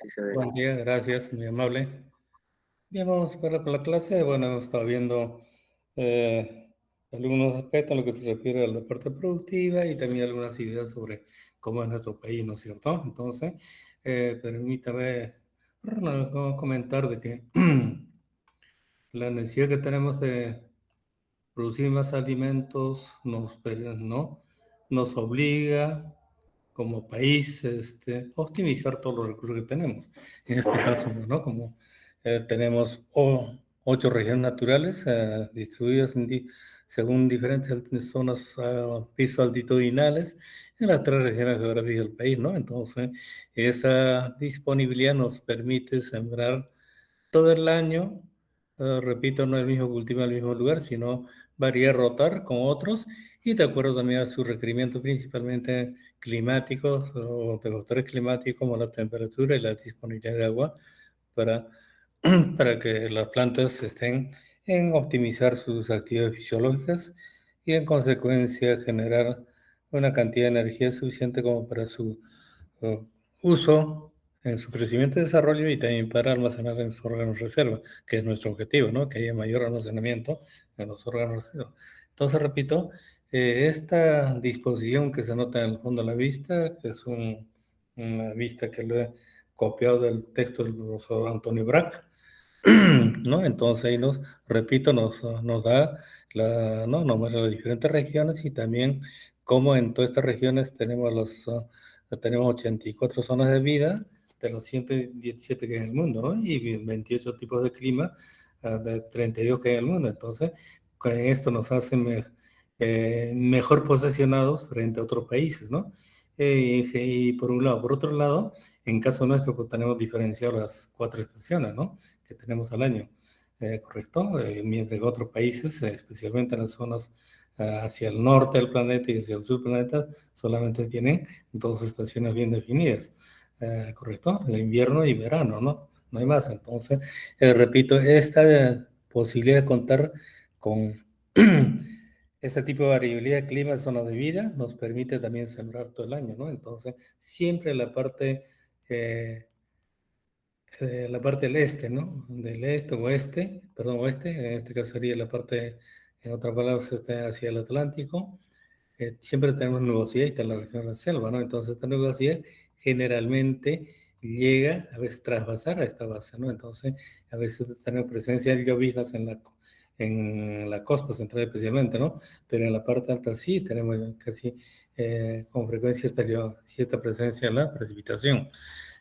sí se ve. Buen día, gracias, muy amable. Bien, vamos para con la clase. Bueno, hemos estado viendo eh, algunos aspectos en lo que se refiere a la parte productiva y también algunas ideas sobre cómo es nuestro país, ¿no es cierto? Entonces, permítame comentar de que la necesidad que tenemos de producir más alimentos ¿no? Nos obliga como país optimizar todos los recursos que tenemos. En este caso, ¿no? Como tenemos 8 regiones naturales distribuidas según diferentes zonas piso-altitudinales en las 3 regiones geográficas del país, ¿no? Entonces, esa disponibilidad nos permite sembrar todo el año, repito, no el mismo cultivo en el mismo lugar, sino variar, rotar con otros y de acuerdo también a sus requerimientos principalmente climáticos o de factores climáticos como la temperatura y la disponibilidad de agua para, para que las plantas estén en optimizar sus actividades fisiológicas y en consecuencia generar una cantidad de energía suficiente como para su eh, uso en su crecimiento y desarrollo y también para almacenar en sus órganos reserva, que es nuestro objetivo, ¿no? Que haya mayor almacenamiento en los órganos reserva. Entonces, repito, esta disposición que se nota en el fondo de la vista, que es una vista que lo he copiado del texto del profesor Antonio Brac, ¿no? Entonces ahí repito, nos da ¿no? Nos muestra las diferentes regiones y también cómo en todas estas regiones tenemos 84 zonas de vida de los 117 que hay en el mundo, ¿no? Y 28 tipos de clima de 32 que hay en el mundo. Entonces, con esto nos hace mejor posicionados frente a otros países, ¿no? Y por un lado. Por otro lado, en caso nuestro, pues tenemos diferenciado las 4 estaciones, ¿no? Que tenemos al año, ¿correcto? Mientras que otros países, especialmente en las zonas hacia el norte del planeta y hacia el sur del planeta, solamente tienen 2 estaciones bien definidas, ¿correcto? De invierno y verano, ¿no? No hay más. Entonces, repito, esta posibilidad de contar con este tipo de variabilidad de clima en zonas de vida nos permite también sembrar todo el año, ¿no? Entonces, siempre eh, la parte del este, ¿no? Del este, oeste, perdón, oeste, en este caso sería la parte, en otras palabras, hacia el Atlántico. Siempre tenemos nubosidad y está en la región de la selva, ¿no? Entonces, esta nubosidad generalmente llega a veces trasvasar a esta base, ¿no? Entonces, a veces tenemos presencia de lloviznas en la costa central especialmente, ¿no? Pero en la parte alta sí tenemos casi con frecuencia cierta presencia de la precipitación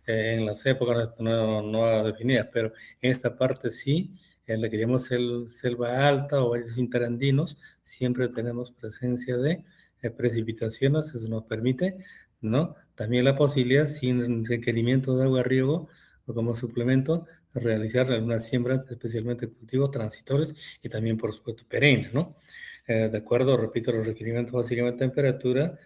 en las épocas no definidas, pero en esta parte sí, en la que llamamos selva alta o valles interandinos, siempre tenemos presencia de precipitaciones, eso nos permite, ¿no? También la posibilidad, sin requerimiento de agua riego o como suplemento, realizar algunas siembras, especialmente cultivos transitorios y también, por supuesto, perennes, ¿no? De acuerdo, repito, los requerimientos básicamente de temperatura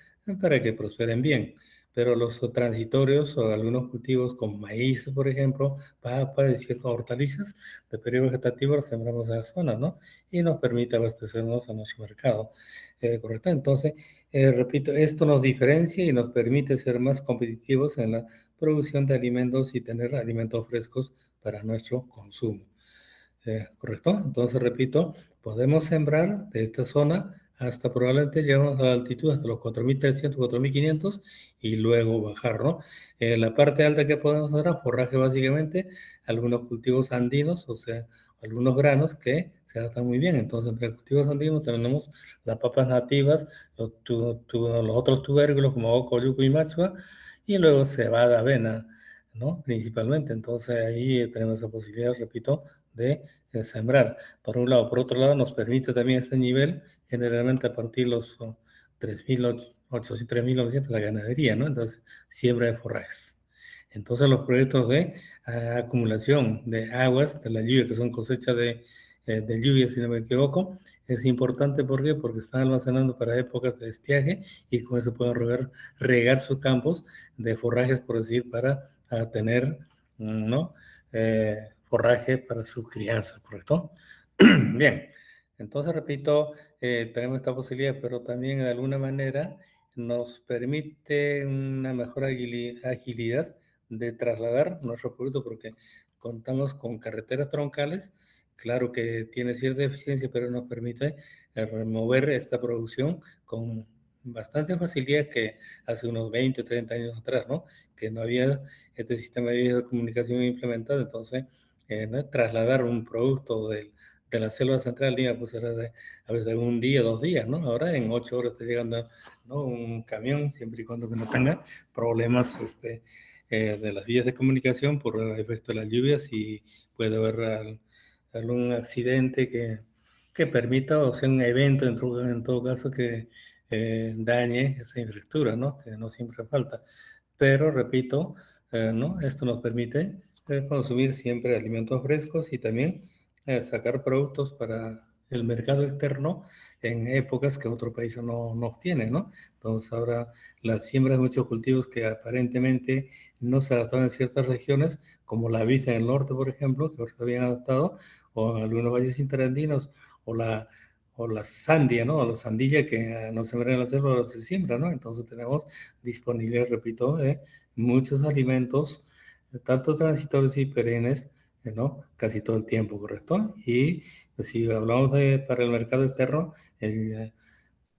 para que prosperen bien, pero los transitorios o algunos cultivos como maíz, por ejemplo, papa y ciertas hortalizas de periodo vegetativo los sembramos en la zona, ¿no? Y nos permite abastecernos a nuestro mercado, ¿correcto? Entonces, repito, esto nos diferencia y nos permite ser más competitivos en la producción de alimentos y tener alimentos frescos para nuestro consumo. ¿Correcto? Entonces, repito, podemos sembrar de esta zona hasta probablemente llegamos a la altitud hasta los 4.300, 4.500 y luego bajar, ¿no? La parte alta que podemos hacer, forraje básicamente, algunos cultivos andinos, o sea, algunos granos que se adaptan muy bien. Entonces, entre cultivos andinos tenemos las papas nativas, los otros tubérculos como oco, yuco y machua, y luego cebada, avena, ¿no? Principalmente. Entonces, ahí tenemos esa posibilidad, repito, de sembrar. Por un lado. Por otro lado, nos permite también este nivel, generalmente a partir de los 3.800, 3.900, la ganadería, ¿no? Entonces, siembra de forrajes. Entonces, los proyectos de acumulación de aguas de la lluvia, que son cosechas de lluvia, si no me equivoco, es importante. ¿Por qué? Porque están almacenando para épocas de estiaje y con eso pueden regar sus campos de forrajes, por decir, para tener, ¿no? Forraje para su crianza, ¿correcto? Bien, entonces repito, tenemos esta posibilidad, pero también de alguna manera nos permite una mejor agilidad de trasladar nuestro producto porque contamos con carreteras troncales. Claro que tiene cierta eficiencia, pero nos permite remover esta producción con bastante facilidad que hace unos 20, 30 años atrás, ¿no? Que no había este sistema de vías de comunicación implementado, entonces ¿no? Trasladar un producto de la selva central Lima, pues era de, a veces de un día, 2 días, ¿no? Ahora en 8 horas está llegando, ¿no? Un camión, siempre y cuando que no tenga problemas de las vías de comunicación por el efecto de las lluvias y puede haber algún accidente que permita o sea un evento en todo caso que dañe esa infraestructura, ¿no? Que no siempre falta. Pero repito, ¿no? Esto nos permite consumir siempre alimentos frescos y también sacar productos para el mercado externo en épocas que otro país no obtiene, ¿no? Entonces ahora la siembra de muchos cultivos que aparentemente no se adaptaban en ciertas regiones, como la vid en el norte, por ejemplo, que ahora se habían adaptado, o algunos valles interandinos, o la sandia, ¿no? O la sandilla que no se siembra en la selva, ahora se siembra, ¿no? Entonces tenemos disponible, repito, muchos alimentos, tanto transitorios y perennes, ¿no? Casi todo el tiempo, ¿correcto? Y pues, si hablamos de para el mercado externo,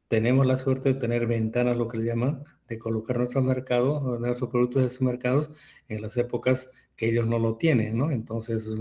tenemos la suerte de tener ventanas, lo que le llaman, de colocar nuestros mercados, nuestros productos de esos mercados en las épocas que ellos no lo tienen, ¿no? Entonces es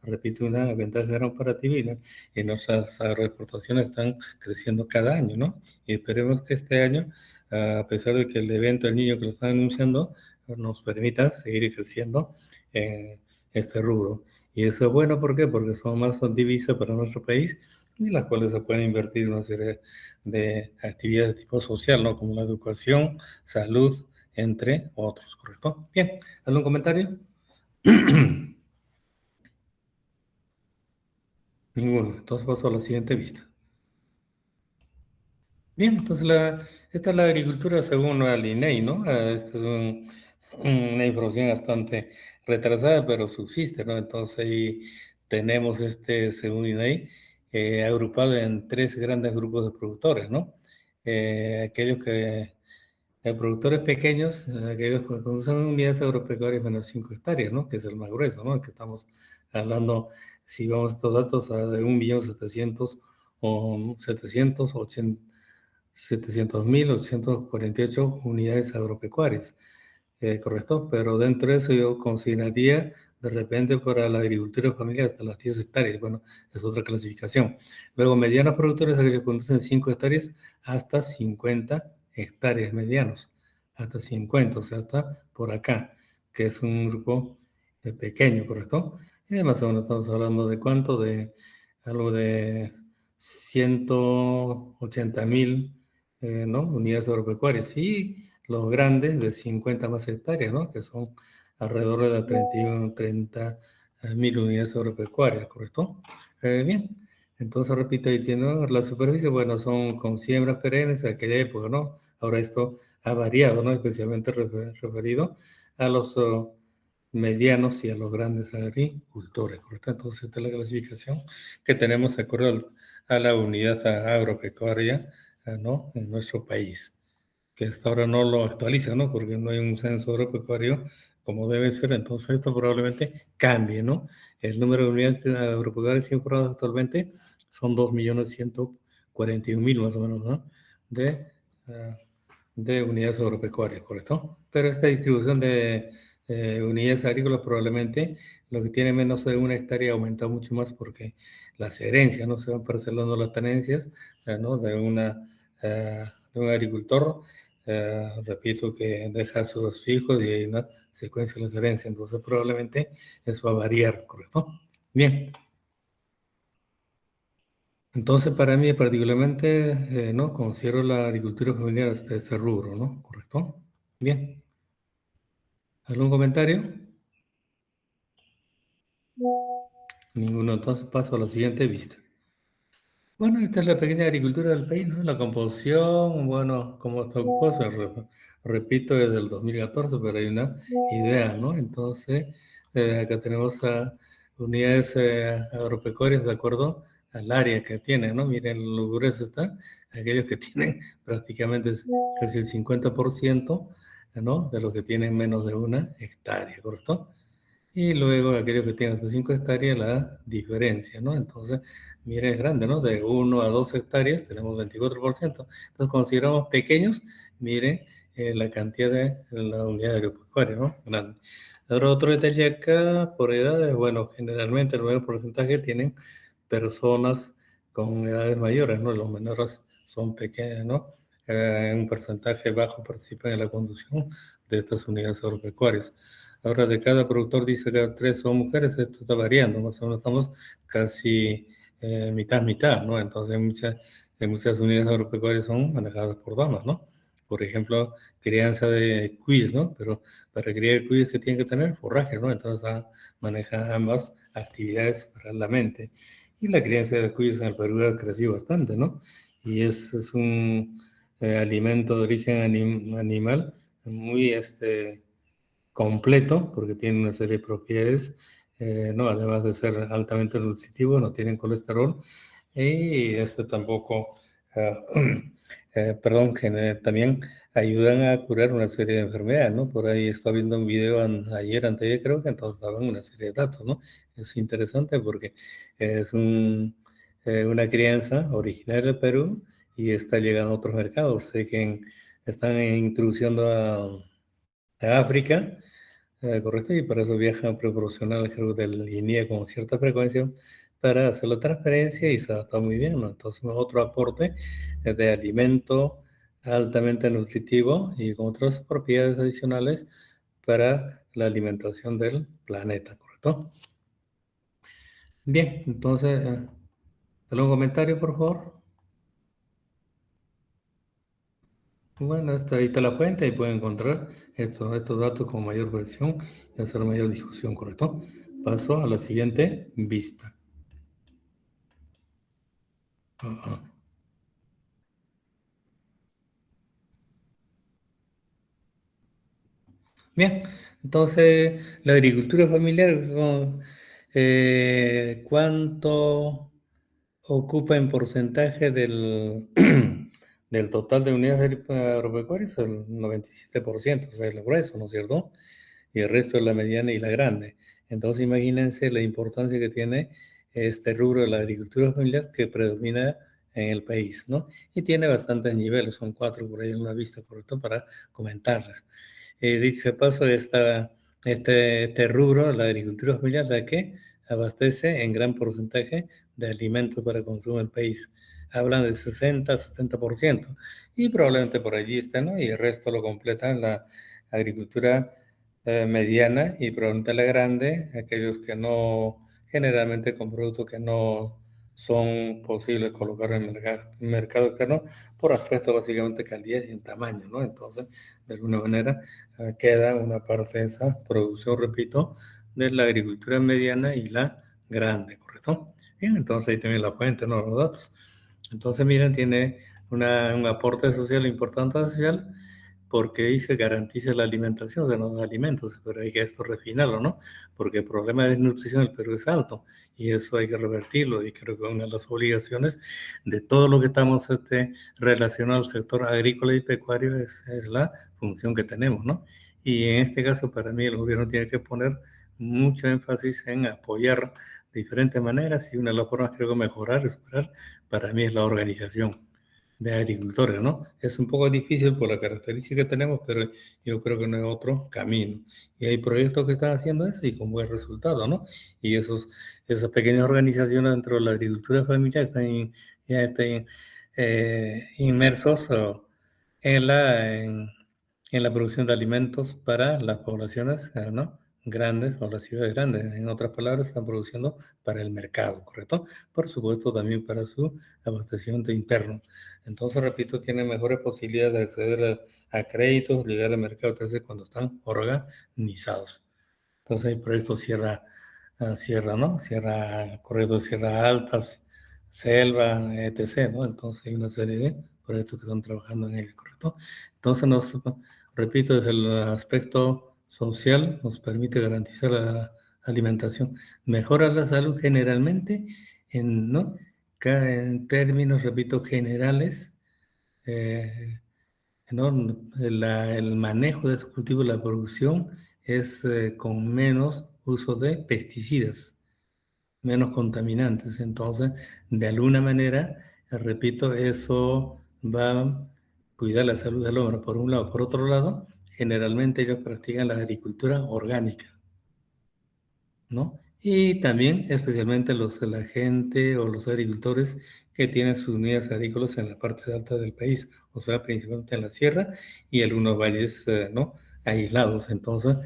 repito, una ventaja gran para ti, ¿no? Y nuestras agroexportaciones están creciendo cada año, ¿no? Y esperemos que este año, a pesar de que el evento del niño que lo están anunciando, nos permita seguir creciendo en este rubro. Y eso es bueno, ¿por qué? Porque son más divisas para nuestro país y las cuales se pueden invertir en una serie de actividades de tipo social, ¿no? Como la educación, salud, entre otros, ¿correcto? Bien, ¿algún comentario? Ninguno. Entonces paso a la siguiente vista. Bien, entonces esta es la agricultura según la INEI, ¿no? Esta es una información bastante retrasada, pero subsiste, ¿no? Entonces ahí tenemos según INEI, agrupado en 3 grandes grupos de productores, ¿no? Aquellos que productores pequeños, aquellos que usan unidades agropecuarias menos 5 hectáreas, ¿no? Que es el más grueso, ¿no? Que estamos hablando, si vamos a estos datos, de 1.700.000 o 700.848 unidades agropecuarias, ¿correcto? Pero dentro de eso yo consideraría de repente para la agricultura familiar hasta las 10 hectáreas, bueno, es otra clasificación. Luego, medianos productores, aquellos que conducen 5 hectáreas hasta 50 hectáreas medianos, hasta 50, o sea, hasta por acá, que es un grupo pequeño, ¿correcto? Y más o menos estamos hablando de cuánto, de algo de 180.000 ¿no? Unidades agropecuarias y los grandes de 50 más hectáreas, ¿no? Que son alrededor de 30.000 unidades agropecuarias, ¿correcto? Bien, entonces repito, ahí tiene la superficie, bueno, son con siembras perennes de aquella época, ¿no? Ahora esto ha variado, ¿no? Especialmente referido a los medianos y a los grandes agricultores, ¿correcto? Entonces esta es la clasificación que tenemos de acuerdo a la unidad agropecuaria, ¿no? En nuestro país, que hasta ahora no lo actualizan, ¿no? Porque no hay un censo agropecuario como debe ser, entonces esto probablemente cambie, ¿no? El número de unidades agropecuarias informadas actualmente son 2.141.000 más o menos, ¿no? De, uh, de unidades agropecuarias, ¿correcto? Pero esta distribución de unidades agrícolas probablemente lo que tiene menos de 1 hectárea aumenta mucho más porque las herencias, ¿no? Se van parcelando las tenencias, ¿no? De un agricultor, repito, que deja a sus hijos y hay una secuencia de las herencias, entonces probablemente eso va a variar, ¿correcto? Bien. Entonces, para mí particularmente, ¿no? Considero la agricultura familiar hasta ese rubro, ¿no? ¿Correcto? Bien. ¿Algún comentario? Ninguno. Entonces paso a la siguiente vista. Bueno, esta es la pequeña agricultura del país, ¿no? La composición, bueno, cómo está ocupada, repito, desde el 2014, pero hay una idea, ¿no? Entonces, acá tenemos unidades agropecuarias de acuerdo al área que tienen, ¿no? Miren lo grueso está, aquellos que tienen prácticamente casi el 50%, ¿no? De los que tienen menos de 1 hectárea, ¿correcto? Y luego aquellos que tienen hasta 5 hectáreas, la diferencia, ¿no? Entonces, mire, es grande, ¿no? De 1 a 2 hectáreas tenemos 24%. Entonces, consideramos pequeños, mire la cantidad de la unidad agropecuaria, ¿no? Grande. Ahora, otro detalle acá, por edades, bueno, generalmente el mayor porcentaje tienen personas con edades mayores, ¿no? Los menores son pequeños, ¿no? Un porcentaje bajo participan en la conducción de estas unidades agropecuarias. Ahora, de cada productor dice que 3 son mujeres, esto está variando, más o menos estamos casi mitad, ¿no? Entonces, en muchas unidades agropecuarias son manejadas por damas, ¿no? Por ejemplo, crianza de cuyes, ¿no? Pero para criar cuyes se tiene que tener forraje, ¿no? Entonces, maneja ambas actividades paralelamente. Y la crianza de cuyes en el Perú ha crecido bastante, ¿no? Y es un alimento de origen animal muy, completo, porque tiene una serie de propiedades, ¿no? Además de ser altamente nutritivo, no tienen colesterol, y tampoco, ah, perdón, que también ayudan a curar una serie de enfermedades, ¿no? Por ahí estaba viendo un video ayer, anteayer creo que entonces daban una serie de datos, ¿no? Es interesante porque es una crianza originaria del Perú y está llegando a otros mercados. Sé que están introduciendo a África, correcto, y para eso viaja proporcional creo del Guinea con cierta frecuencia para hacer la transferencia y se adapta muy bien, ¿no? Entonces, otro aporte de alimento altamente nutritivo y con otras propiedades adicionales para la alimentación del planeta, ¿correcto? Bien, entonces, ¿algún comentario, por favor? Bueno, ahí está la fuente, ahí pueden encontrar estos datos con mayor versión y hacer mayor discusión, ¿correcto? Paso a la siguiente vista. Ajá. Bien, entonces la agricultura familiar, ¿cuánto ocupa en porcentaje del total de unidades agropecuarias? El 97%, o sea, es lo grueso, ¿no es cierto? Y el resto es la mediana y la grande. Entonces, imagínense la importancia que tiene este rubro de la agricultura familiar que predomina en el país, ¿no? Y tiene bastantes niveles, son 4 por ahí en una vista, correcto, para comentarles. Dicho sea paso, este rubro, la agricultura familiar, la que abastece en gran porcentaje de alimentos para consumo del país. Hablan del 60-70%. Y probablemente por allí está, ¿no? Y el resto lo completa la agricultura mediana y probablemente la grande, aquellos que no, generalmente con productos que no son posibles colocar en el mercado externo por aspecto básicamente calidad y en tamaño, ¿no? Entonces, de alguna manera, queda una parte de esa producción, repito, de la agricultura mediana y la grande, ¿correcto? Bien, entonces ahí tienen la fuente, ¿no? Los datos. Entonces, miren, tiene un aporte social importante social porque ahí se garantiza la alimentación de los alimentos, pero hay que esto refinarlo, ¿no? Porque el problema de desnutrición en el Perú es alto y eso hay que revertirlo y creo que una de las obligaciones de todo lo que estamos relacionado al sector agrícola y pecuario es la función que tenemos, ¿no? Y en este caso, para mí, el gobierno tiene que poner mucho énfasis en apoyar de diferentes maneras y una de las formas creo que mejorar y superar para mí es la organización de agricultores, ¿no? Es un poco difícil por la característica que tenemos, pero yo creo que no hay otro camino. Y hay proyectos que están haciendo eso y con buen resultado, ¿no? Y esas pequeñas organizaciones dentro de la agricultura familiar ya están inmersos en la producción de alimentos para las poblaciones, ¿no? Grandes o las ciudades grandes. En otras palabras, están produciendo para el mercado, ¿correcto? Por supuesto, también para su abastecimiento interno. Entonces, repito, tienen mejores posibilidades de acceder a créditos, llegar al mercado, entonces cuando están organizados. Entonces hay proyectos Sierra, ¿no? Corredor Sierra Altas, Selva, etc., ¿no? Entonces hay una serie de proyectos que están trabajando en ello, ¿correcto? Entonces, repito, desde el aspecto social nos permite garantizar la alimentación, mejora la salud generalmente, ¿no? En términos, repito, generales, eh, ¿no? El manejo de estos cultivos, la producción es con menos uso de pesticidas, menos contaminantes. Entonces, de alguna manera, repito, eso va a cuidar la salud del hombre, por un lado. Por otro lado, generalmente ellos practican la agricultura orgánica, ¿no? Y también, especialmente la gente o los agricultores que tienen sus unidades agrícolas en las partes altas del país, o sea, principalmente en la sierra y algunos valles, ¿no? Aislados. Entonces,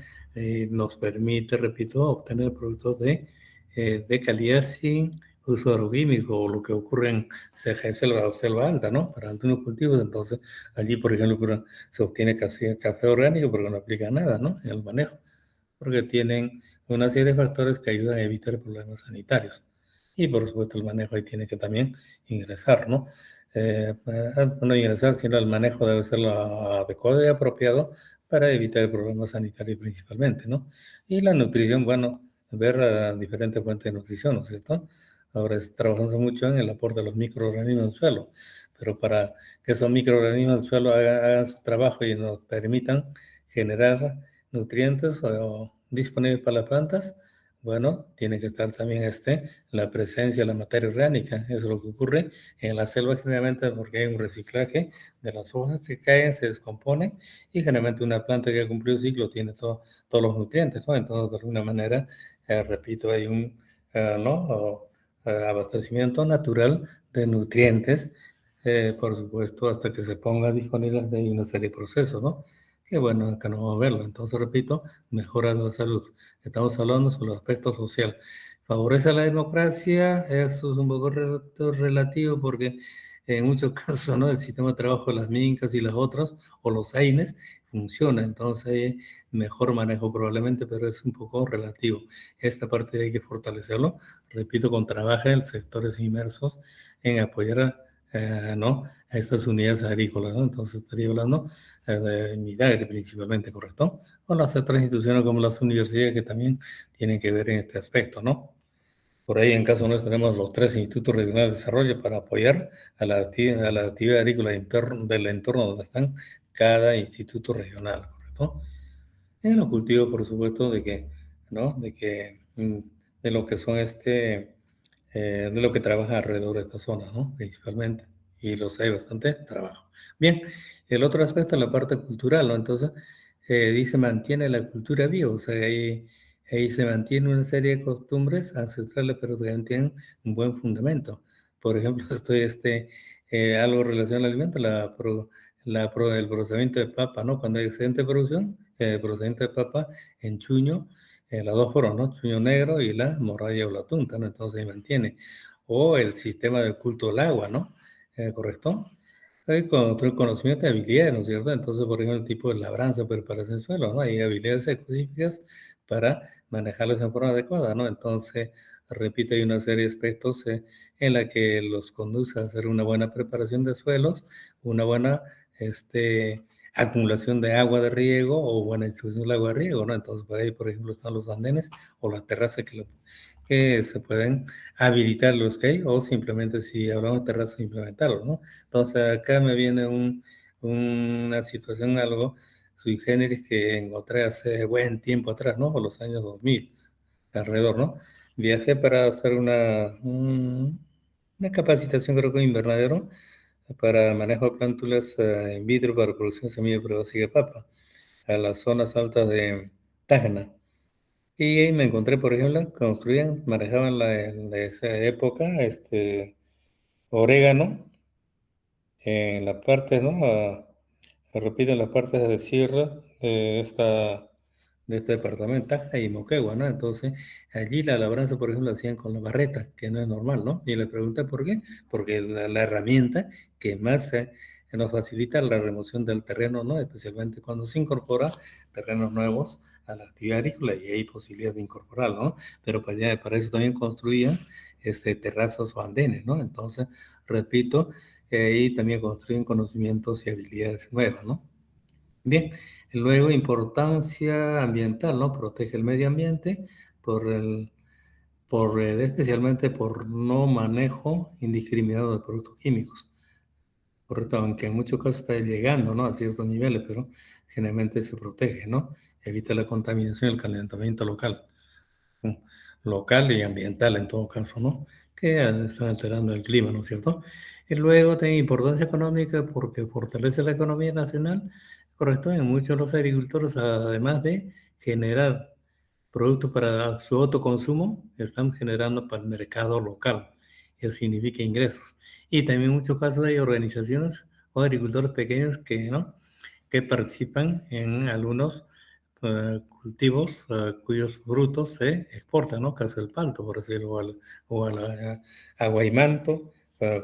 nos permite, repito, obtener productos de calidad sin uso de agroquímicos, o lo que ocurre en ceja de selva o selva alta, ¿no? Para algunos cultivos. Entonces, allí, por ejemplo, se obtiene café orgánico, pero no aplica nada, ¿no? En el manejo, porque tienen una serie de factores que ayudan a evitar problemas sanitarios. Y por supuesto el manejo ahí tiene que también ingresar, ¿no? No ingresar, sino el manejo debe ser lo adecuado y apropiado para evitar problemas sanitarios principalmente, ¿no? Y la nutrición, bueno, ver diferentes fuentes de nutrición, ¿no es cierto? Ahora trabajamos mucho en el aporte de los microorganismos del suelo, pero para que esos microorganismos del suelo hagan su trabajo y nos permitan generar nutrientes o disponibles para las plantas, bueno, tiene que estar también la presencia de la materia orgánica. Eso es lo que ocurre en la selva generalmente porque hay un reciclaje de las hojas que caen, se descomponen y generalmente una planta que ha cumplido un ciclo tiene todos los nutrientes, ¿no? Entonces, de alguna manera, repito, hay un ¿no? Abastecimiento natural de nutrientes, por supuesto, hasta que se ponga disponible de una serie de procesos, ¿no? Qué bueno, acá no vamos a verlo. Entonces, repito, mejora la salud. Estamos hablando sobre el aspecto social. ¿Favorece la democracia? Eso es un poco relativo porque en muchos casos, ¿no? El sistema de trabajo de las mincas y las otras, o los AINES, funciona. Entonces, hay mejor manejo probablemente, pero es un poco relativo. Esta parte hay que fortalecerlo. Repito, con trabajo en sectores inmersos en apoyar ¿no? A estas unidades agrícolas, ¿no? Entonces, estaría hablando de Minagri principalmente, ¿correcto? O las otras instituciones como las universidades que también tienen que ver en este aspecto, ¿no? Por ahí, en caso nuestro, tenemos los 3 institutos regionales de desarrollo para apoyar a la actividad agrícola del entorno donde están cada instituto regional, ¿correcto? En los cultivos, por supuesto, ¿no? De lo que son de lo que trabaja alrededor de esta zona, ¿no? Principalmente. Y los hay bastante trabajo. Bien, el otro aspecto es la parte cultural, ¿no? Entonces, dice, mantiene la cultura viva, o sea, ahí se mantiene una serie de costumbres ancestrales, pero también tienen un buen fundamento. Por ejemplo, algo relacionado al alimento, el procesamiento de papa, ¿no? Cuando hay excedente de producción, procesamiento de papa en chuño, las dos formas, ¿no? Chuño negro y la morralla o la tunta, ¿no? Entonces se mantiene. O el sistema del culto al agua, ¿no? ¿Correcto? Hay otro conocimiento de habilidades, ¿no es cierto? Entonces, por ejemplo, el tipo de labranza, preparación del suelo, ¿no? Hay habilidades específicas para manejarlas en forma adecuada, ¿no? Entonces, repito, hay una serie de aspectos en la que los conduce a hacer una buena preparación de suelos, una buena acumulación de agua de riego o buena distribución del agua de riego, ¿no? Entonces, por ahí, por ejemplo, están los andenes o las terrazas que se pueden habilitar los que hay, o simplemente, si hablamos de terrazas, implementarlos, ¿no? Entonces, acá me viene una situación algo sui generis que encontré hace buen tiempo atrás, ¿no? Por los años 2000 alrededor, ¿no? Viajé para hacer una capacitación, creo que en invernadero, para manejo de plántulas in vitro para producción de semilla probóscide de papa, a las zonas altas de Tacna. Y ahí me encontré, por ejemplo, manejaban de esa época, orégano en la parte, ¿no? Repito, en las partes de sierra de este departamento, Tacna y Moquegua, ¿no? Entonces, allí la labranza, por ejemplo, la hacían con la barreta, que no es normal, ¿no? Y le pregunté por qué, porque la herramienta que más nos facilita la remoción del terreno, ¿no? Especialmente cuando se incorpora terrenos nuevos a la actividad agrícola y hay posibilidad de incorporarlo, ¿no? Pero para eso también construían terrazas o andenes, ¿no? Entonces, repito, ahí también construyen conocimientos y habilidades nuevas, ¿no? Bien, luego importancia ambiental, ¿no? Protege el medio ambiente por especialmente por no manejo indiscriminado de productos químicos. correcto, aunque en muchos casos está llegando, ¿no? A ciertos niveles, pero generalmente se protege, ¿no? Evita la contaminación y el calentamiento local. Local y ambiental en todo caso, ¿no? Que están alterando el clima, ¿no es cierto? Y luego tiene importancia económica porque fortalece la economía nacional, correcto, en muchos de los agricultores, además de generar productos para su autoconsumo, están generando para el mercado local. Eso significa ingresos. Y también en muchos casos hay organizaciones o agricultores pequeños que, ¿no? que participan en algunos cultivos cuyos frutos se exportan, ¿no? Caso del palto, por decirlo, o a la a Guaymanto,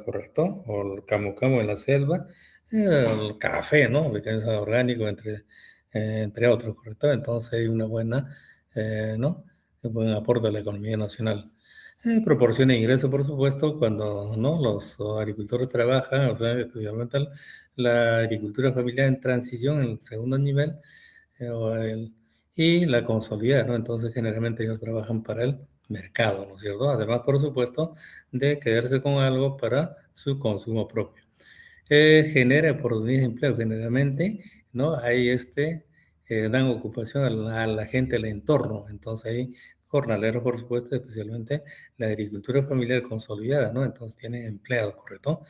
correcto, o el camu camu en la selva, el café, ¿no? Que es orgánico, entre otros, correcto. Entonces hay una buena, ¿no? Un buen aporte a la economía nacional. Proporciona ingresos, por supuesto, cuando ¿no? los agricultores trabajan, o sea, especialmente la agricultura familiar en transición, en el segundo nivel, o y la consolidar, ¿no? Entonces, generalmente ellos trabajan para el mercado, ¿no es cierto? Además, por supuesto, de quedarse con algo para su consumo propio. Genera oportunidades de empleo, generalmente, ¿no? Hay dan ocupación a la gente del entorno, entonces hay jornaleros, por supuesto, especialmente la agricultura familiar consolidada, ¿no? Entonces tienen empleados, ¿correcto?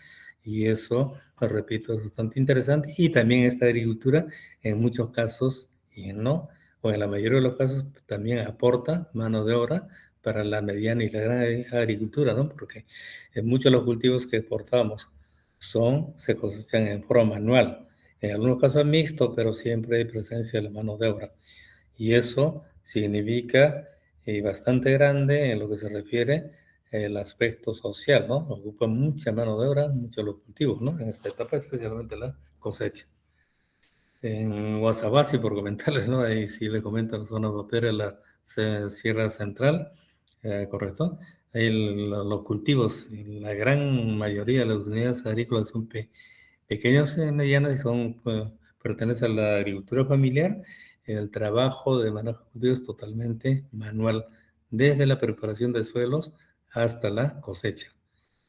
Y eso, lo repito, es bastante interesante. Y también esta agricultura, en muchos casos, y no, o en la mayoría de los casos, también aporta mano de obra para la mediana y la gran agricultura, ¿no? Porque en muchos de los cultivos que exportamos se cosechan en forma manual. En algunos casos es mixto, pero siempre hay presencia de la mano de obra. Y eso significa bastante grande en lo que se refiere el aspecto social, ¿no? Ocupa mucha mano de obra, muchos los cultivos, ¿no? En esta etapa, especialmente la cosecha. En Guasabasi, por comentarles, ¿no? Ahí sí le comento la zona papera, la Sierra Central, correcto. Ahí los cultivos, la gran mayoría de las unidades agrícolas son pequeños, medianos y pertenecen a la agricultura familiar. El trabajo de manejo de cultivos es totalmente manual, desde la preparación de suelos hasta la cosecha.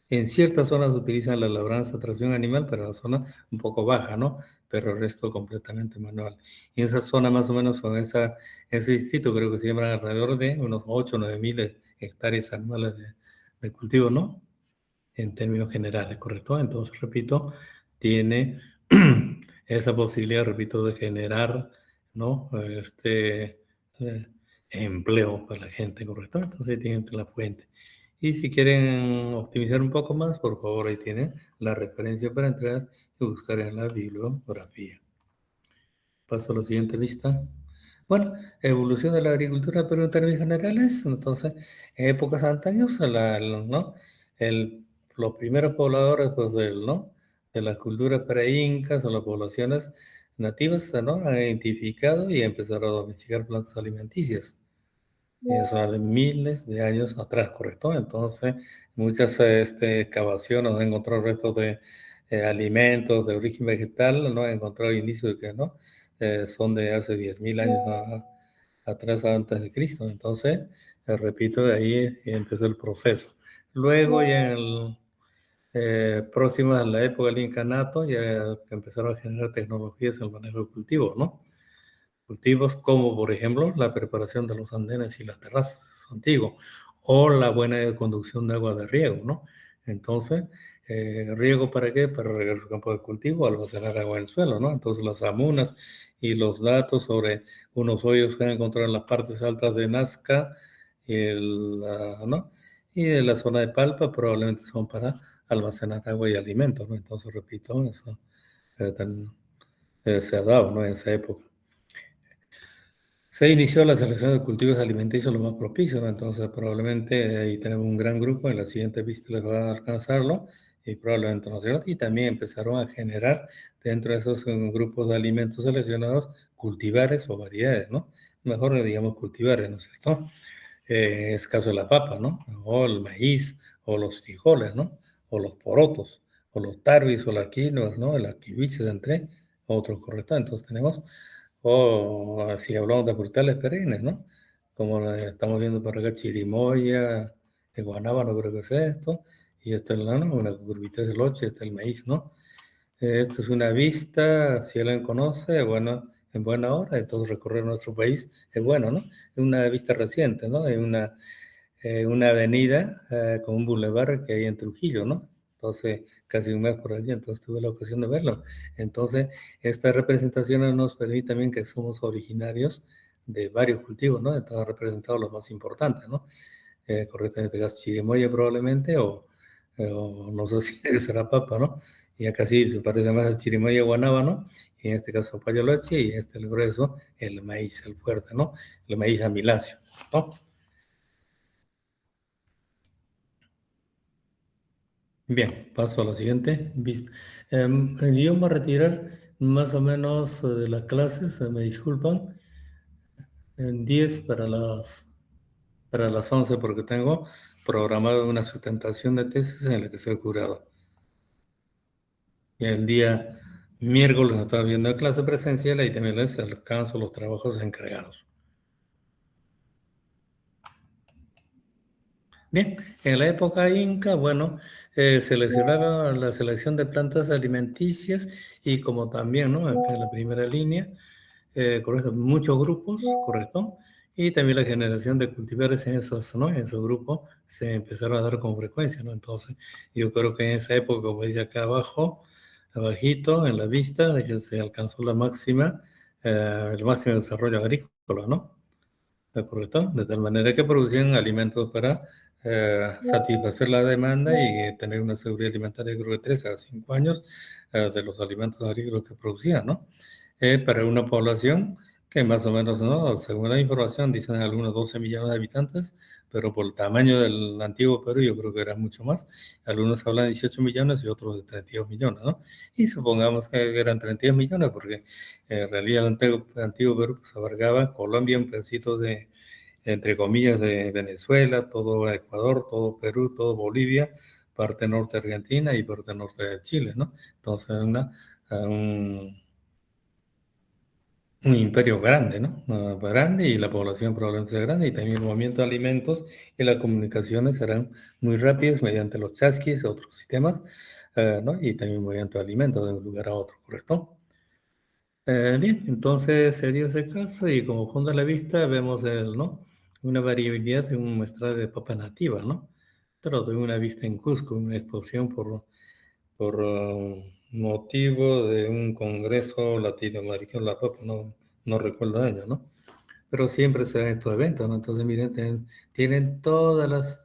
En ciertas zonas utilizan la labranza, tracción animal, pero la zona un poco baja, ¿no? Pero el resto completamente manual. Y en esa zona más o menos, ese distrito, creo que se llaman alrededor de unos 8 o 9 mil hectáreas anuales de cultivo, ¿no? En términos generales, ¿correcto? Entonces, repito, tiene esa posibilidad, repito, de generar, ¿no? Eh, empleo para la gente, ¿correcto? Entonces, tienen la fuente. Y si quieren optimizar un poco más, por favor, ahí tienen la referencia para entrar y buscar en la bibliografía. Paso a la siguiente lista. Bueno, evolución de la agricultura, pero en términos generales, entonces, en épocas antañas, ¿no? El, los primeros pobladores, pues, ¿no? De las culturas pre-incas o las poblaciones nativas, ¿no? Han identificado y empezaron a domesticar plantas alimenticias. Y eso hace miles de años atrás, ¿correcto? Entonces, muchas excavaciones han encontrado restos de alimentos de origen vegetal, no han encontrado indicios de que no son de hace 10.000 años atrás, antes de Cristo. Entonces, repito, de ahí empezó el proceso. Luego, ya próximo a la época del incanato, ya se empezaron a generar tecnologías en el manejo de cultivos, ¿no? Cultivos como, por ejemplo, la preparación de los andenes y las terrazas, eso es antiguo, o la buena conducción de agua de riego, ¿no? Entonces, ¿riego para qué? Para regar el campo de cultivo, almacenar agua en el suelo, ¿no? Entonces, las amunas y los datos sobre unos hoyos que han encontrado en las partes altas de Nazca ¿no? Y de la zona de Palpa probablemente son para almacenar agua y alimentos, ¿no? Entonces, repito, eso se ha dado, ¿no? En esa época. Se inició la selección de cultivos alimenticios lo más propicio, ¿no? Entonces probablemente ahí tenemos un gran grupo, en la siguiente vista les va a alcanzarlo, y probablemente no, ¿cierto? Y también empezaron a generar dentro de esos grupos de alimentos seleccionados cultivares o variedades, ¿no? Mejor digamos cultivares, ¿no es cierto? Es caso de la papa, ¿no? O el maíz, o los frijoles, ¿no? O los porotos, o los tarbis, o las quinoas, ¿no? Las quiviches, entre otros, ¿correcto? Entonces tenemos o si hablamos de frutales perennes, ¿no? Como estamos viendo por acá, chirimoya, guanábano creo que es esto, y esto es ¿no? Una cucurbita de loche, este es el maíz, ¿no? Esto es una vista, si alguien conoce, bueno, en buena hora, entonces recorrer nuestro país es bueno, ¿no? Es una vista reciente, ¿no? Es una avenida con un bulevar que hay en Trujillo, ¿no? Entonces, casi un mes por allí, entonces tuve la ocasión de verlo. Entonces, estas representaciones nos permiten también que somos originarios de varios cultivos, ¿no? Entonces, representados los más importantes, ¿no? Correcto, en este caso chirimoya probablemente, o no sé si será papa, ¿no? Y acá sí se parece más a chirimoya guanábano, y en este caso payoloche, y este el grueso, el maíz, el fuerte, ¿no? El maíz amilacio, ¿no? Bien, paso a la siguiente vista. Yo me voy a retirar más o menos de las clases, me disculpan, en 10 para las 11 porque tengo programado una sustentación de tesis en la que soy jurado. Y el día miércoles no estaba viendo clase presencial y también les alcanzo los trabajos encargados. Bien, en la época inca, bueno, seleccionaron la selección de plantas alimenticias y como también, ¿no? Acá en la primera línea, correcto, muchos grupos, correcto, y también la generación de cultivares en esos, ¿no? En esos grupos se empezaron a dar con frecuencia, ¿no? Entonces, yo creo que en esa época, como dice acá abajo, abajito, en la vista, ya se alcanzó el máximo desarrollo agrícola, ¿no? ¿Es correcto? De tal manera que producían alimentos para satisfacer la demanda y tener una seguridad alimentaria, creo que 3 a 5 años de los alimentos agrícolas que producían, ¿no? Para una población que más o menos, ¿no? Según la información, dicen algunos 12 millones de habitantes, pero por el tamaño del antiguo Perú, yo creo que era mucho más. Algunos hablan de 18 millones y otros de 32 millones, ¿no? Y supongamos que eran 32 millones, porque en realidad el antiguo Perú pues, abarcaba Colombia, un pedacito de, entre comillas, de Venezuela, todo Ecuador, todo Perú, todo Bolivia, parte norte de Argentina y parte norte de Chile, ¿no? Entonces, un imperio grande, ¿no? Grande y la población probablemente sea grande y también el movimiento de alimentos y las comunicaciones serán muy rápidas mediante los chasquis, otros sistemas, ¿no? Y también movimiento de alimentos de un lugar a otro, ¿correcto? Bien, entonces se dio ese caso y como fondo de la vista vemos ¿no? Una variabilidad de un muestrario de papa nativa, ¿no? Pero de una vista en Cusco, una exposición por motivo de un congreso latinoamericano, la papa, no recuerdo de ello, ¿no? Pero siempre se dan estos eventos, ¿no? Entonces, miren, tienen todas las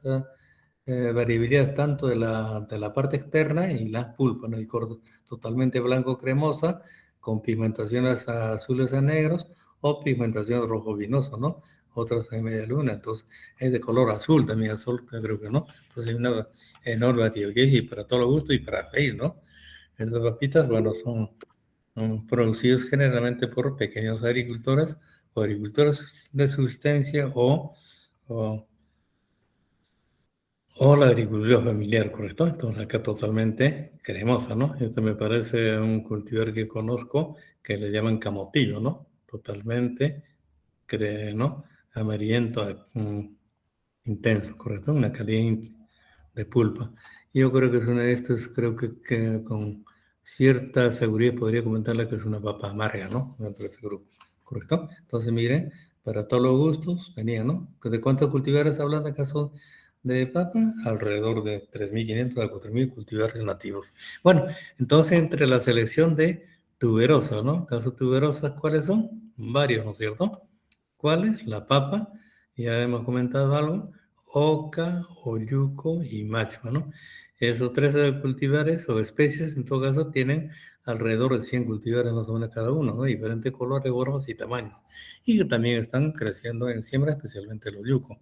variabilidades, tanto de la parte externa y las pulpas, ¿no? Y corto, totalmente blanco cremosa, con pigmentaciones azules a negros o pigmentación rojo vinoso, ¿no? Otras en media luna, entonces es de color azul también, azul, que creo que no. Entonces hay una enorme variabilidad y para todo gusto y para reír, ¿no? Estas papitas, bueno, son producidos generalmente por pequeños agricultores o agricultores de subsistencia o, o la agricultura familiar, ¿correcto? Entonces acá totalmente cremosa, ¿no? Este me parece un cultivar que conozco que le llaman camotillo, ¿no? Totalmente, ¿no? Amarillento, intenso, ¿correcto? Una calidad de pulpa. Yo creo que es una de estas, creo que con cierta seguridad podría comentarle que es una papa amarga, ¿no? Dentro de ese grupo, ¿correcto? Entonces, miren, para todos los gustos tenía, ¿no? ¿De cuántos cultivares hablan acaso de papa? Alrededor de 3.500 a 4.000 cultivares nativos. Bueno, entonces entre la selección de tuberosas, ¿no? Caso tuberosas, ¿cuáles son? Varios, ¿no es cierto? ¿Cuáles? La papa, ya hemos comentado algo, oca, oyuco y máxima, ¿no? Esos tres cultivares o especies, en todo caso, tienen alrededor de 100 cultivares más o menos cada uno, ¿no? Diferentes colores, formas y tamaños. Y que también están creciendo en siembra, especialmente el oyuco.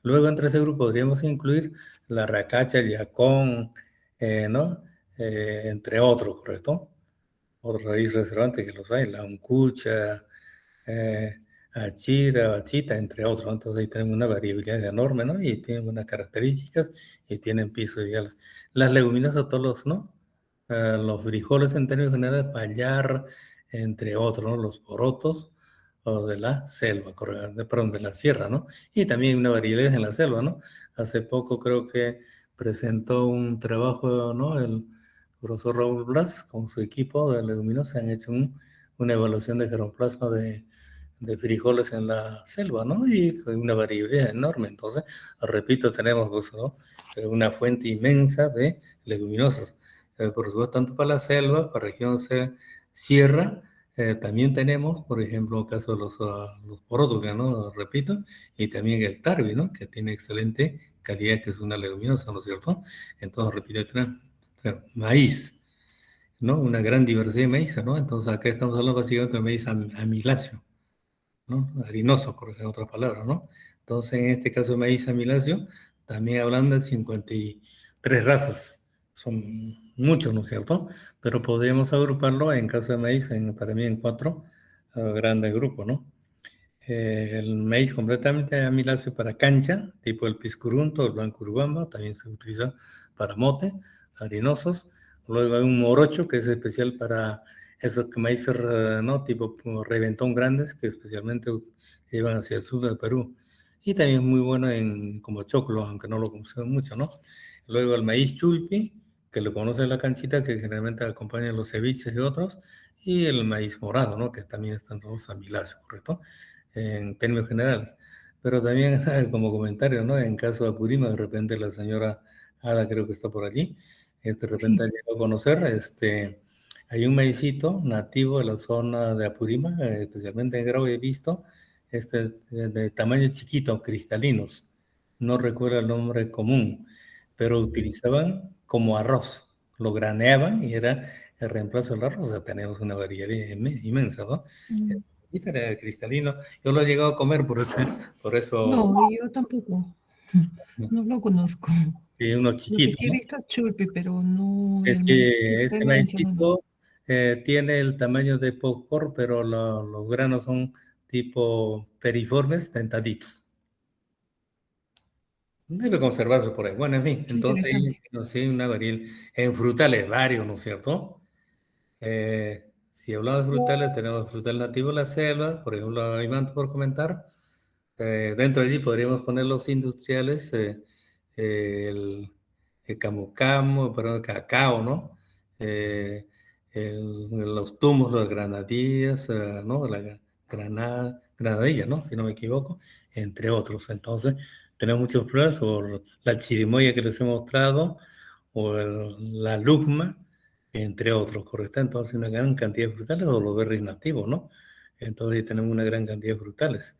Luego, entre ese grupo podríamos incluir la racacha, el yacón, ¿no? Entre otros, ¿correcto? Otra raíz reservante que los hay, la uncucha, eh, achira, bachita, entre otros, ¿no? Entonces ahí tenemos una variabilidad enorme, ¿no? Y tienen unas características y tienen pisos ideales. Las leguminosas, todos los, ¿no? Los frijoles en términos generales, pallar, entre otros, ¿no? Los porotos o de la selva, perdón, de la sierra, ¿no? Y también una variedad en la selva, ¿no? Hace poco creo que presentó un trabajo, ¿no? profesor Raúl Blas, con su equipo de leguminosas, han hecho una evaluación de germoplasma de frijoles en la selva, ¿no? Y una variabilidad enorme. Entonces, repito, tenemos pues, ¿no? Una fuente inmensa de leguminosas. Por supuesto, tanto para la selva, para región sierra, también tenemos, por ejemplo, el caso de los porotos, ¿no? Repito, y también el tarbi, ¿no? Que tiene excelente calidad, que es una leguminosa, ¿no es cierto? Entonces, repito, tenemos maíz, ¿no? Una gran diversidad de maíz, ¿no? Entonces, acá estamos hablando básicamente de maíz amiláceo, ¿no? Harinoso, por en otras palabras, ¿no? Entonces, en este caso de maíz amiláceo, también hablan de 53 razas. Son muchos, ¿no es cierto? Pero podríamos agruparlo, en caso de maíz, para mí, en 4 grandes grupos, ¿no? El maíz completamente amiláceo para cancha, tipo el piscurunto, el blanco urbano, también se utiliza para mote, harinosos. Luego hay un morocho que es especial para esos maíces, ¿no? Tipo como reventón grandes, que especialmente llevan hacia el sur del Perú. Y también muy bueno como choclo, aunque no lo consumen mucho, ¿no? Luego el maíz chulpi, que lo conoce la canchita, que generalmente acompaña los ceviches y otros. Y el maíz morado, ¿no? Que también están los amiláceos, ¿correcto? En términos generales. Pero también como comentario, ¿no? En caso de Apurímac, de repente la señora Ada creo que está por allí, de repente ha Sí. llegado a conocer, hay un maicito nativo de la zona de Apurímac, especialmente en Grau he visto, de tamaño chiquito, cristalinos, no recuerdo el nombre común, pero utilizaban como arroz, lo graneaban y era el reemplazo del arroz, o sea, tenemos una variedad inmensa, ¿no? Mm. Era cristalino. Yo lo he llegado a comer por eso, No, yo tampoco. No lo conozco. sí, uno Lo que chiquito, sí he ¿no? visto es chulpi, pero no Es el maíz que que usted ese me mencionó, no. maicito tiene el tamaño de popcorn, pero los granos son tipo periformes, dentaditos. Debe conservarse por ahí. Bueno, en fin, Qué entonces, interesante. no sé, una variedad. En frutales, varios, ¿no es cierto? Si hablamos de frutales, tenemos frutal nativo de la selva, por ejemplo, Iván, por comentar. Dentro de allí podríamos poner los industriales, el, el camu camu, perdón, el cacao, ¿no? Eh, los tumos, las granadillas, ¿no? Granadilla, ¿no? Si no me equivoco, entre otros. Entonces, tenemos muchos flores, o la chirimoya que les he mostrado, o la lugma, entre otros, ¿correcto? Entonces, una gran cantidad de frutales, o los berries nativos, ¿no? Entonces, tenemos una gran cantidad de frutales.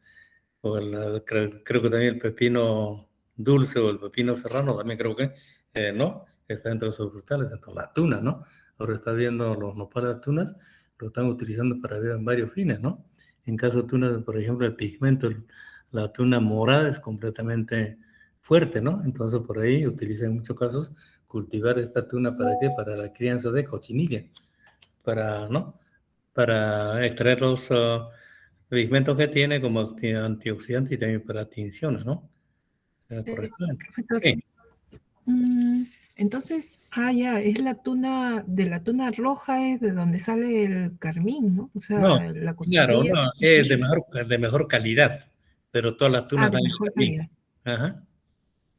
Creo que también el pepino dulce o el pepino serrano, también creo que, ¿no? Está dentro de sus frutales. Entonces, la tuna, ¿no? Ahora está viendo los nopales de tunas, lo están utilizando para varios fines, ¿no? En caso de tuna, por ejemplo, el pigmento, la tuna morada es completamente fuerte, ¿no? Entonces, por ahí utiliza en muchos casos cultivar esta tuna, ¿para qué? Para la crianza de cochinilla, para, ¿no? Para extraer los pigmentos que tiene como antioxidante y también para tinciones, ¿no? Correctamente. Profesor, Sí, mm, entonces, ya, es la tuna, de la tuna roja es de donde sale el carmín, ¿no? O no, sea, la claro, cochinilla no, es también es, de mejor calidad, pero todas las tunas de dan el mejor carmín. calidad, Ajá.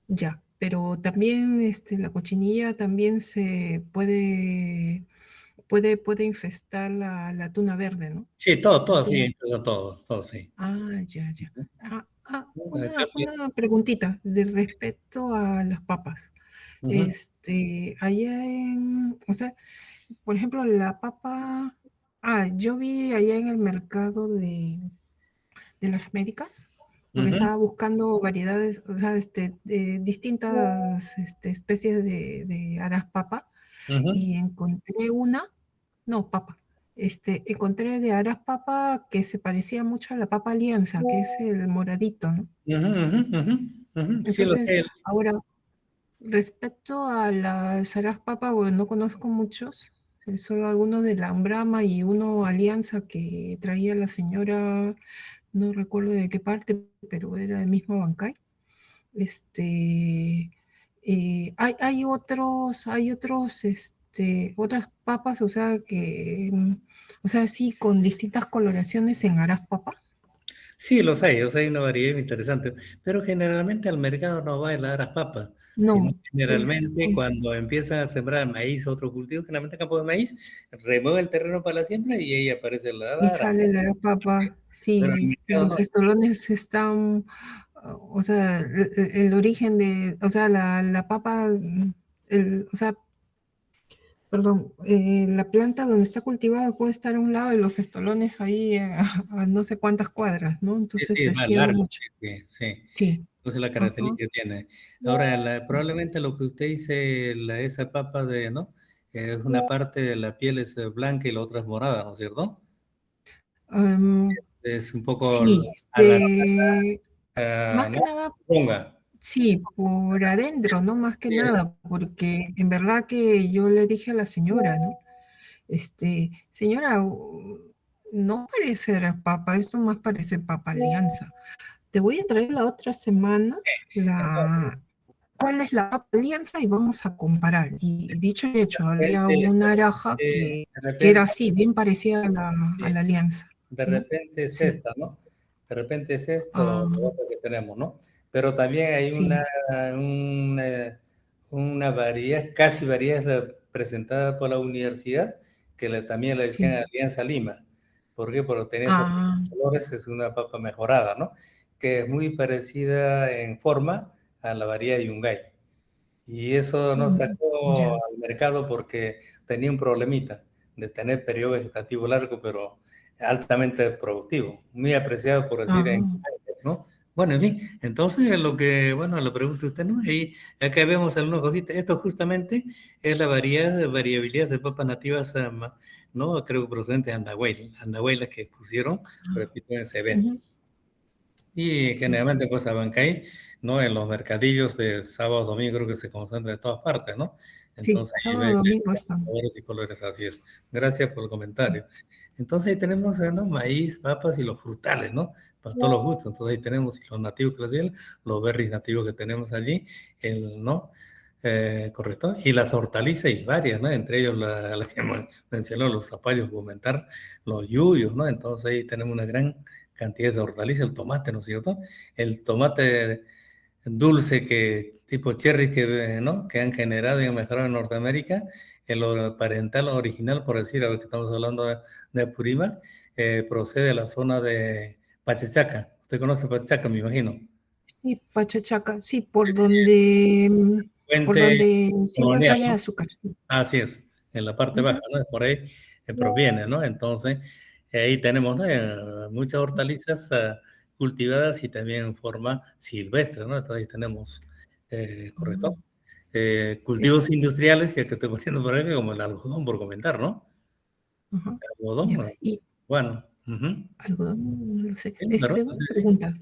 ya, pero también la cochinilla también se puede infestar la tuna verde, ¿no? Sí, La todo, tuna. sí, todo, sí. Ya, ya. Acá sí. Una preguntita de respecto a las papas. Ujú, Allá o sea, por ejemplo, la papa, yo vi allá en el mercado de las Américas, porque ujú, estaba buscando variedades, o sea, de distintas especies de aras papa, ujú, y encontré una, no, papa, encontré de aras papa que se parecía mucho a la papa alianza, que es el moradito, ¿no? ujú, ujú, ujú, ujú. Sí, lo Entonces, sé. ahora, respecto a las aras papa, bueno, no conozco muchos, solo algunos de la Brahma y uno Alianza que traía la señora, no recuerdo de qué parte, pero era del mismo Bancay. Otras papas, o sea, o sea, sí, con distintas coloraciones en aras papa. Sí, los hay una variedad interesante, pero generalmente al mercado no va a las papas, sino No, generalmente pues, cuando empiezan a sembrar maíz o otro cultivo, generalmente campo de maíz, remueve el terreno para la siembra y ahí aparece la y lara, sale la papa, pero al sí, mercado no. los estolones están, o sea, el origen de, o sea, la papa, o sea, perdón, la planta donde está cultivada puede estar a un lado de los estolones ahí a no sé cuántas cuadras, ¿no? Sí, Entonces sí, se es más extiende largo, mucho. sí, sí, sí. Sí, Entonces la ajá, característica que tiene. Ahora, probablemente lo que usted dice, esa papa de, ¿no? Es una parte de la piel es blanca y la otra es morada, ¿no es cierto? em, Es un poco sí, a la, más ¿no? que nada, Ponga. sí, por adentro, ¿no? Más que Sí, nada, porque en verdad que yo le dije a la señora, ¿no? Señora, no parece la papa, esto más parece papa alianza. Te voy a traer la otra semana la, cuál es la papa alianza y vamos a comparar. Y dicho y hecho, había de una araja que era repente, así, bien parecida a la alianza, de ¿no? repente es Sí, esta, ¿no? De repente es esto ah, lo otro que tenemos, ¿no? Pero también hay sí, una variedad, casi variedad representada por la universidad, que también le decían sí. Alianza Lima. ¿Por qué? Porque tenía esos Ah, colores, es una papa mejorada, ¿no? Que es muy parecida en forma a la variedad Yungay. Y eso nos sacó ya. al mercado porque tenía un problemita de tener periodo vegetativo largo, pero altamente productivo, muy apreciado por decir en Ah, años, ¿no? Bueno, en fin, entonces lo que, bueno, le pregunto a usted, ¿no? Y acá vemos algunas cositas. Esto justamente es la variabilidad de papas nativas, ¿no? Creo procedentes de Andahuaylas que pusieron, repito, en ese evento. ujú, Y sí, generalmente pues a Bancay, ¿no? En los mercadillos de sábado, domingo creo que se concentra de todas partes, ¿no? sí, Entonces ahí sábado, ve domingo están. sabores y colores, así es. Gracias por el Sí, comentario. Entonces ahí tenemos, ¿no? Maíz, papas y los frutales, ¿no? Para todos los gustos. Entonces ahí tenemos los nativos que les digo, los berries nativos que tenemos allí, ¿no? Correcto. Y las hortalizas y varias, ¿no? Entre ellos la que mencionó, los zapallos, comentar, los yuyos, ¿no? Entonces ahí tenemos una gran cantidad de hortalizas, el tomate, ¿no es cierto? El tomate dulce que tipo cherry que, ¿no? Que han generado y han mejorado en Norteamérica, el parental original, por decir, a lo que estamos hablando de Apurímac, procede de la zona de Pachachaca. Usted conoce Pachachaca, me imagino. sí, Pachachaca, sí, Ese por puente donde siembran colonial, caña de ¿no? azúcar, sí. Así es, en la parte baja, Ujú, ¿no? Por ahí proviene, ¿no? Entonces, ahí tenemos, ¿no? Muchas hortalizas cultivadas y también en forma silvestre, ¿no? Entonces, ahí tenemos, ¿correcto? es- Cultivos industriales, ya que estoy poniendo por ahí, como el algodón, por comentar, ¿no? ajá, El ya. algodón, Y bueno, ujú. algodón, no lo sé. Sí, ¿verdad? Una Sí, sí, pregunta.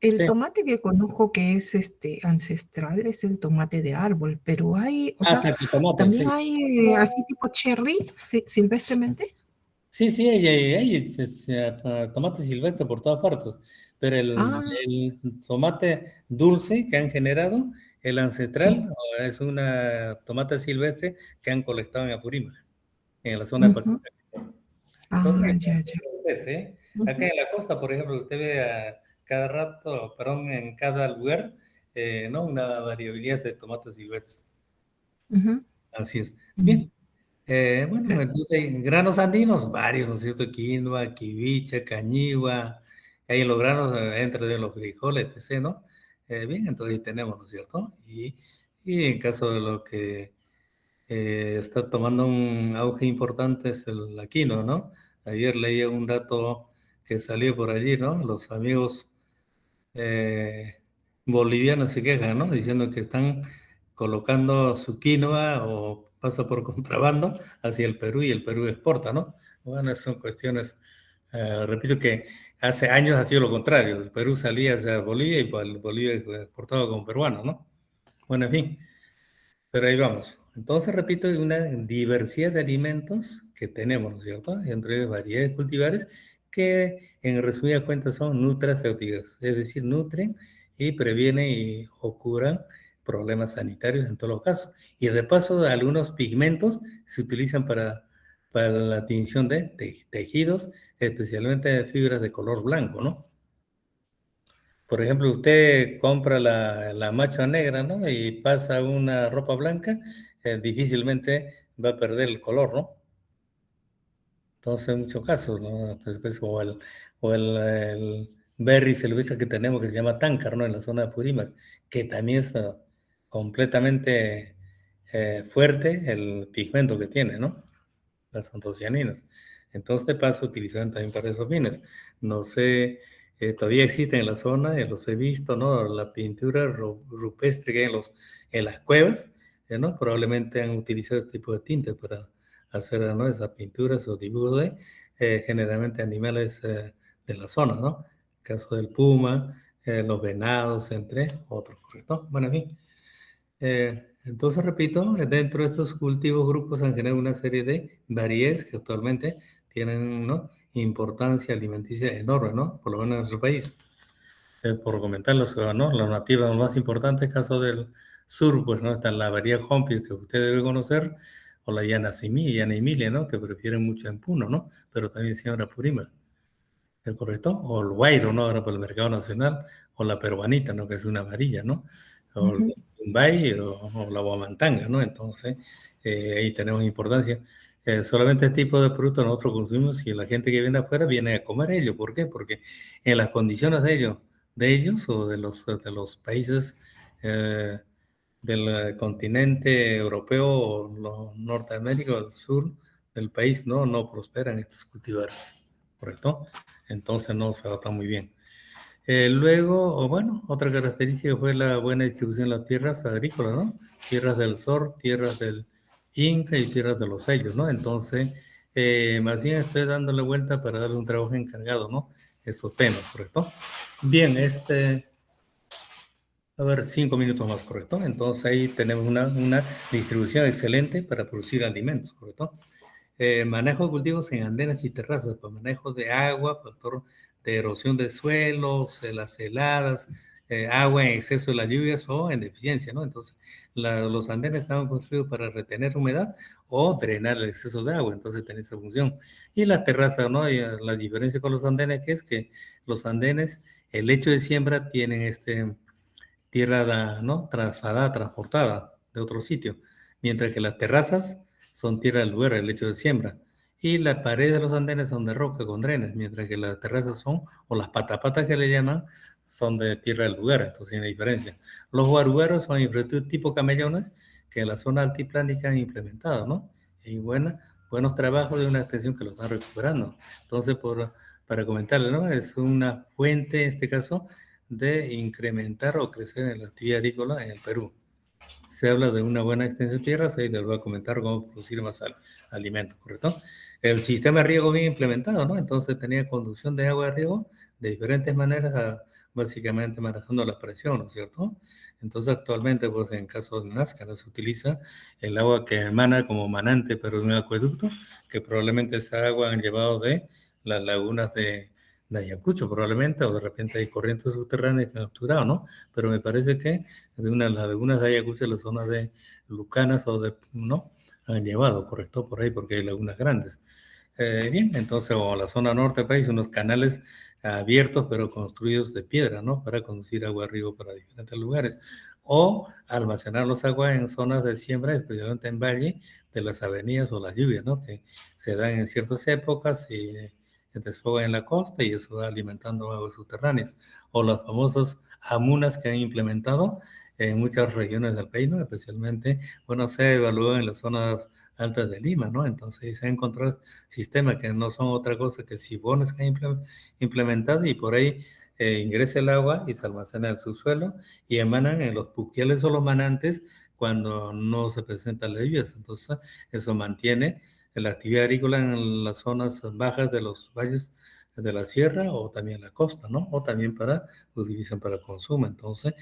El sí. tomate que conozco que es ancestral es el tomate de árbol, pero hay, o Ah, sea, salsa de tomate, también sí. hay así tipo cherry silvestremente. Sí, sí, hay tomate silvestre por todas partes, pero Ah, el tomate dulce que han generado, el sí. ancestral, es una tomate silvestre que han colectado en Apurímac, en la zona de Ujú. Pachacuti. Entonces, Ah, ya, ya. ¿eh? Acá Ujú, en la costa, por ejemplo, usted ve a cada rato, perdón, en cada lugar, ¿no? Una variabilidad de tomates silvestres. ujú. Así es. Mm, Bien. Bueno, gracias. entonces hay granos andinos, varios, ¿no es cierto? Quinoa, quivicha, cañigua, ahí los granos entre de los frijoles, etc., ¿no? Bien, entonces ahí tenemos, ¿no es cierto? Y en caso de lo que está tomando un auge importante es la quinoa, ¿no? Ayer leí un dato que salió por allí, ¿no? Los amigos eh, bolivianos se quejan, ¿no? Diciendo que están colocando su quinoa o pasa por contrabando hacia el Perú y el Perú exporta, ¿no? Bueno, esas son cuestiones, repito que hace años ha sido lo contrario, el Perú salía hacia Bolivia y pues, Bolivia exportaba como peruano, ¿no? Bueno, en fin, pero ahí vamos. Entonces, repito, hay una diversidad de alimentos que tenemos, ¿no es cierto? Entre variedades cultivares que, en resumida cuentas, son nutracéuticas, es decir, nutren y previenen o curan problemas sanitarios en todos los casos. Y de paso, algunos pigmentos se utilizan para la tinción de tejidos, especialmente de fibras de color blanco, ¿no? Por ejemplo, usted compra la macha negra, ¿no? Y pasa una ropa blanca, difícilmente va a perder el color, ¿no? Entonces, en muchos casos, ¿no? Pues, el berry silvestre que tenemos que se llama táncar, ¿no? En la zona de Purímac, que también es completamente fuerte el pigmento que tiene, ¿no? Las antocianinas. Entonces, de paso, utilizan también para esos fines. No sé, todavía existen en la zona, los he visto, ¿no? La pintura rupestre que hay en las cuevas, ¿no? Probablemente han utilizado este tipo de tinta para hacer, ¿no? Esas pinturas o dibujos de generalmente animales de la zona, ¿no? El caso del puma, los venados, entre otros, ¿correcto? Bueno, en fin. Entonces, repito, dentro de estos cultivos grupos han generado una serie de variedades que actualmente tienen, ¿no? Importancia alimenticia enorme, ¿no? Por lo menos en nuestro país. Por comentarlos, ¿no? Las nativas más importantes, caso del sur, pues, ¿no? Está la variedad Hompis, que usted debe conocer, o la Llana Llana Emilia, ¿no? Que prefieren mucho en Puno, ¿no? Pero también Señora Purima, ¿es correcto? O el Guairo, ¿no? Ahora por el mercado nacional, o la peruanita, ¿no? Que es una amarilla, ¿no? O el Ujú, Tumbay o la Guamantanga, ¿no? Entonces, ahí tenemos importancia. Solamente este tipo de productos nosotros consumimos y la gente que viene afuera viene a comer ellos. ¿Por qué? Porque en las condiciones de ellos o de los países eh, del continente europeo o Norteamérica o del sur del país, no prosperan estos cultivares, ¿correcto? Entonces no se adapta muy bien. Luego, o bueno, otra característica fue la buena distribución de las tierras agrícolas, ¿no? Tierras del Sor, tierras del Inca y tierras de los Sellos, ¿no? Entonces, más bien estoy dándole vuelta para darle un trabajo encargado, ¿no? Esos temas, ¿correcto? Bien, a ver, 5 minutos más, ¿correcto? Entonces ahí tenemos una distribución excelente para producir alimentos, ¿correcto? Manejo de cultivos en andenes y terrazas, para manejo de agua, factor de erosión de suelos, las heladas, agua en exceso de las lluvias o en deficiencia, ¿no? Entonces, los andenes estaban construidos para retener humedad o drenar el exceso de agua, entonces tiene esa función. Y la terraza, ¿no? Y la diferencia con los andenes que es que los andenes, el lecho de siembra tienen tierra, ¿no? Trasladada, transportada de otro sitio, mientras que las terrazas son tierra del lugar, el lecho de siembra. Y las paredes de los andenes son de roca con drenes, mientras que las terrazas son, o las patapatas que le llaman, son de tierra del lugar, entonces hay una diferencia. Los guarueros son infraestructuras tipo camellones que en la zona altiplánica han implementado, ¿no? Y buenos trabajos de una extensión que lo están recuperando. Entonces, para comentarle, ¿no? Es una fuente, en este caso, de incrementar o crecer en la actividad agrícola en el Perú. Se habla de una buena extensión de tierras, ahí les voy a comentar cómo producir más alimentos, ¿correcto? El sistema de riego bien implementado, ¿no? Entonces tenía conducción de agua de riego de diferentes maneras, básicamente manejando la presión, ¿no es cierto? Entonces actualmente, pues en caso de Nazca, ¿no? Se utiliza el agua que emana como manante, pero de un acueducto, que probablemente esa agua han llevado de las lagunas de Ayacucho, probablemente, o de repente hay corrientes subterráneas que han capturado, ¿no? Pero me parece que de una de las lagunas de Ayacucho, la zona de Lucanas o de, ¿no? Han llevado, correcto, por ahí, porque hay lagunas grandes. Bien, entonces, o la zona norte del país, unos canales abiertos, pero construidos de piedra, ¿no? Para conducir agua arriba para diferentes lugares. O almacenar los aguas en zonas de siembra, especialmente en valle, de las avenidas o las lluvias, ¿no? Que se dan en ciertas épocas y desfogan en la costa y eso va alimentando aguas subterráneas. O las famosas amunas que han implementado en muchas regiones del país, ¿no? Especialmente, bueno, se evalúa en las zonas altas de Lima, ¿no? Entonces se han encontrado sistemas que no son otra cosa que sifones que han implementado y por ahí ingresa el agua y se almacena en el subsuelo y emanan en los puquiales o los manantes cuando no se presentan las lluvias. Entonces, eso mantiene la actividad agrícola en las zonas bajas de los valles de la sierra o también la costa, ¿no? O también lo utilizan para consumo. Entonces,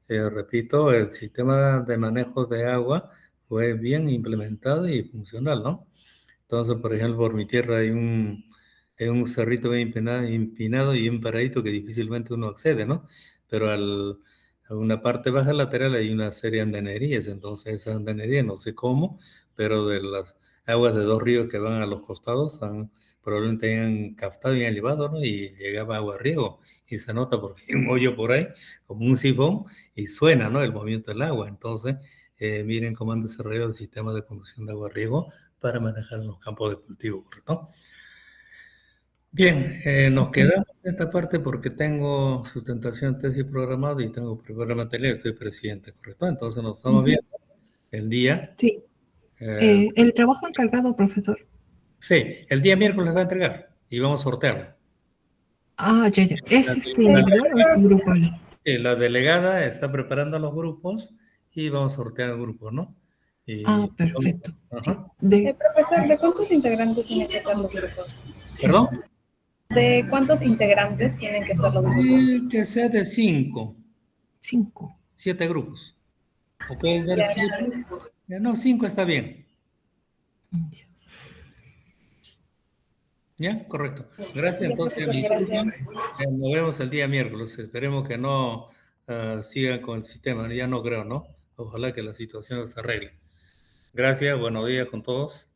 repito, el sistema de manejo de agua fue bien implementado y funcional, ¿no? Entonces, por ejemplo, por mi tierra hay un cerrito bien empinado y un paradito que difícilmente uno accede, ¿no? Pero a una parte baja lateral hay una serie de andenerías, entonces esas andenerías, no sé cómo, pero de las aguas de dos ríos que van a los costados probablemente hayan captado y han llevado, ¿no? Y llegaba agua a riego y se nota porque hay un hoyo por ahí, como un sifón, y suena, ¿no? El movimiento del agua. Entonces, miren cómo han desarrollado el sistema de conducción de agua riego para manejar en los campos de cultivo, ¿correcto? Bien, nos Ok. quedamos en esta parte porque tengo sustentación, tesis programado y tengo preparar material, estoy presidente, ¿correcto? Entonces nos estamos Ujú. viendo el día. Sí. eh, El trabajo encargado, profesor. sí, el día miércoles va a entregar y vamos a sortearlo. Ah, ya, ya. ¿Es La, la- individual o es grupal? la delegada está preparando los grupos y vamos a sortear el grupo, ¿no? Ah, Y, perfecto. Sí. ajá. Profesor, ¿de cuántos integrantes tienen que ser los grupos? Sí. ¿Perdón? ¿De cuántos integrantes tienen que ser los grupos? Y que sea de 5, 5. 7 grupos. O pueden ver Ya, 7. No, 5 está bien. ¿Ya? Correcto. Gracias, ya, entonces, profesor, mi disculpa. gracias. Nos vemos el día miércoles. Esperemos que no sigan con el sistema. Ya no creo, ¿no? Ojalá que la situación se arregle. Gracias, buenos días con todos.